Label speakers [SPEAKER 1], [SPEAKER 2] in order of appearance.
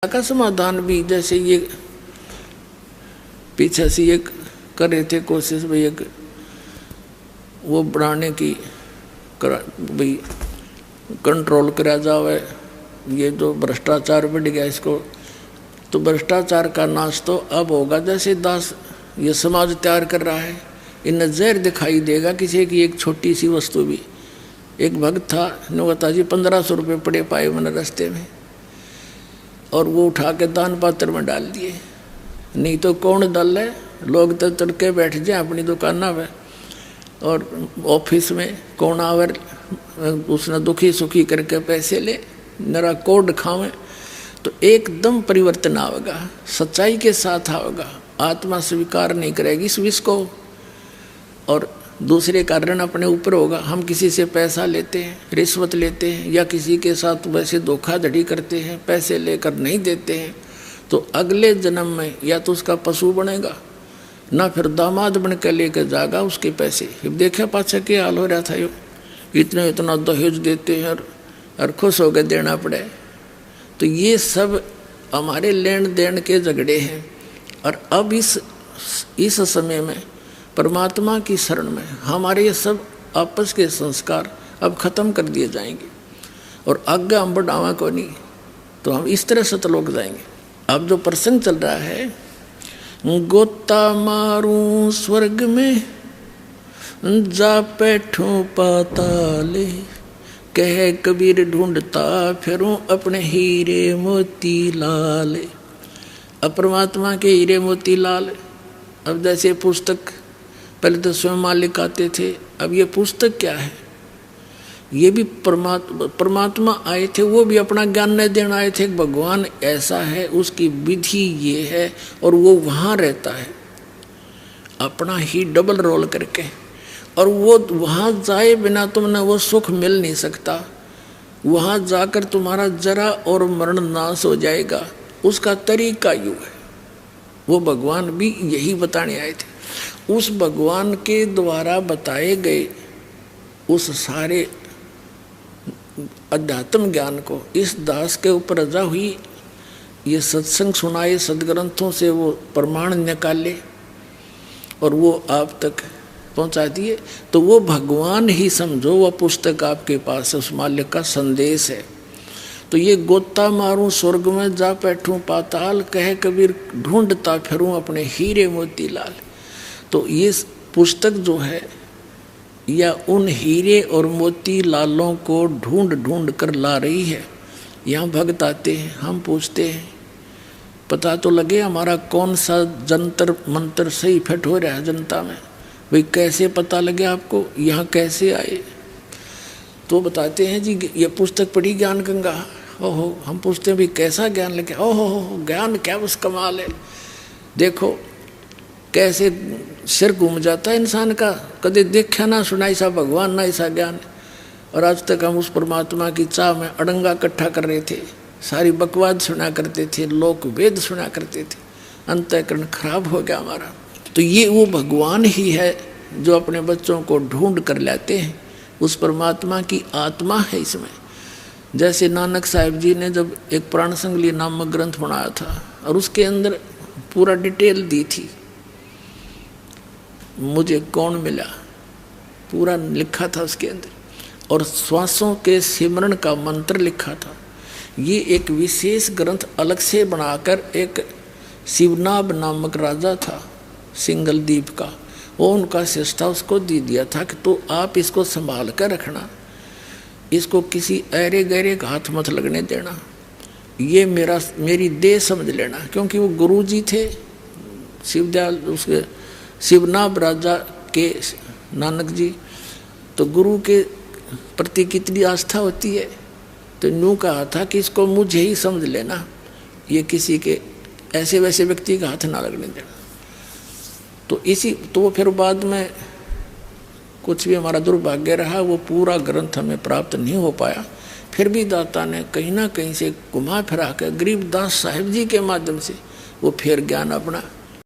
[SPEAKER 1] का समाधान भी जैसे ये पीछे से ये कर रहे थे कोशिश भाई एक वो बढ़ाने की भाई कंट्रोल करा जावे, ये जो भ्रष्टाचार बढ़ गया इसको, तो भ्रष्टाचार का नाश तो अब होगा। जैसे दास ये समाज तैयार कर रहा है, इन्हें जहर दिखाई देगा किसी की एक छोटी सी वस्तु भी। एक भक्त था, ने बता जी 1500 रुपये पड़े पाए मैंने रास्ते में, और वो उठा के दान पात्र में डाल दिए। नहीं तो कौन डाल है, लोग तो तड़के बैठ जाए अपनी दुकाना में और ऑफिस में, कौन आवर उसने दुखी सुखी करके पैसे ले, नरा कोड खावे। तो एकदम परिवर्तन आवेगा, सच्चाई के साथ आवेगा। आत्मा स्वीकार नहीं करेगी इस विष को, और दूसरे कारण अपने ऊपर होगा। हम किसी से पैसा लेते हैं, रिश्वत लेते हैं, या किसी के साथ वैसे धोखाधड़ी करते हैं, पैसे लेकर नहीं देते हैं, तो अगले जन्म में या तो उसका पशु बनेगा, ना फिर दामाद बन के लेकर जाएगा उसके पैसे। देखा पाछा क्या हाल हो रहा था, यो इतना दहेज देते हैं और खुश होकर देना पड़े। तो ये सब हमारे लेन देन के झगड़े हैं। और अब इस समय में परमात्मा की शरण में हमारे ये सब आपस के संस्कार अब खत्म कर दिए जाएंगे, और आगे हम बढ़ावा को नहीं, तो हम इस तरह सतलोक जाएंगे। अब जो प्रसंग चल रहा है, गोता मारूं स्वर्ग में जा बैठूं पाताले, कह कबीर ढूंढता फिरूं अपने हीरे मोती लाल। अब परमात्मा के हीरे मोती लाल, अब जैसे पुस्तक पहले तो स्वयं मालिक आते थे, अब ये पुस्तक क्या है, ये भी परमात्मा आए थे, वो भी अपना ज्ञान नहीं देना आए थे। भगवान ऐसा है, उसकी विधि ये है, और वो वहाँ रहता है अपना ही डबल रोल करके, और वो वहाँ जाए बिना तुमने वो सुख मिल नहीं सकता। वहाँ जाकर तुम्हारा जरा और मरण नाश हो जाएगा, उसका तरीका यूँ है। वो भगवान भी यही बताने आए थे। उस भगवान के द्वारा बताए गए उस सारे अध्यात्म ज्ञान को इस दास के ऊपर रजा हुई, ये सत्संग सुनाए, सदग्रंथों से वो प्रमाण निकाले और वो आप तक पहुंचा दिए। तो वो भगवान ही समझो, वो पुस्तक आपके पास है, उस मालिक का संदेश है। तो ये गोता मारूं स्वर्ग में जा बैठूं पाताल, कहे कबीर ढूंढता फिरूं अपने हीरे मोती लाल। तो ये पुस्तक जो है, या उन हीरे और मोती लालों को ढूंढ ढूंढ कर ला रही है। यहाँ भक्त आते हैं, हम पूछते हैं पता तो लगे हमारा कौन सा जंतर मंत्र सही फिट हो रहा है जनता में। भाई कैसे पता लगे आपको, यहाँ कैसे आए? तो बताते हैं जी ये पुस्तक पढ़ी ज्ञान गंगा। ओहो, हम पूछते हैं भाई कैसा ज्ञान लेके? ओहो, ज्ञान क्या बस कमाल है। देखो कैसे सिर घूम जाता है इंसान का, कभी देखा ना सुना ऐसा भगवान, ना ऐसा ज्ञान। और आज तक हम उस परमात्मा की चाह में अड़ंगा इकट्ठा कर रहे थे, सारी बकवाद सुना करते थे, लोक वेद सुना करते थे, अंतःकरण खराब हो गया हमारा। तो ये वो भगवान ही है जो अपने बच्चों को ढूंढ कर लाते हैं। उस परमात्मा की आत्मा है इसमें। जैसे नानक साहिब जी ने जब एक प्राण संगली नामक ग्रंथ बनाया था, और उसके अंदर पूरा डिटेल दी थी, मुझे कौन मिला पूरा लिखा था उसके अंदर, और श्वासों के सिमरण का मंत्र लिखा था। ये एक विशेष ग्रंथ अलग से बनाकर एक शिवनाभ नामक राजा था सिंगल द्वीप का, वो उनका शिष्टा उसको दे दिया था कि तो आप इसको संभाल कर रखना, इसको किसी ऐरे गहरे का हाथ मत लगने देना, ये मेरी देह समझ लेना। क्योंकि वो गुरु जी थे शिवदयाल, उसके शिवनाभ राजा के नानक जी, तो गुरु के प्रति कितनी आस्था होती है। तो यूँ कहा था कि इसको मुझे ही समझ लेना, ये किसी के ऐसे वैसे व्यक्ति का हाथ ना लगने देना। तो फिर बाद में कुछ भी हमारा दुर्भाग्य रहा, वो पूरा ग्रंथ हमें प्राप्त नहीं हो पाया। फिर भी दाता ने कहीं ना कहीं से घुमा फिरा कर गरीबदास साहिब जी के माध्यम से वो फिर ज्ञान अपना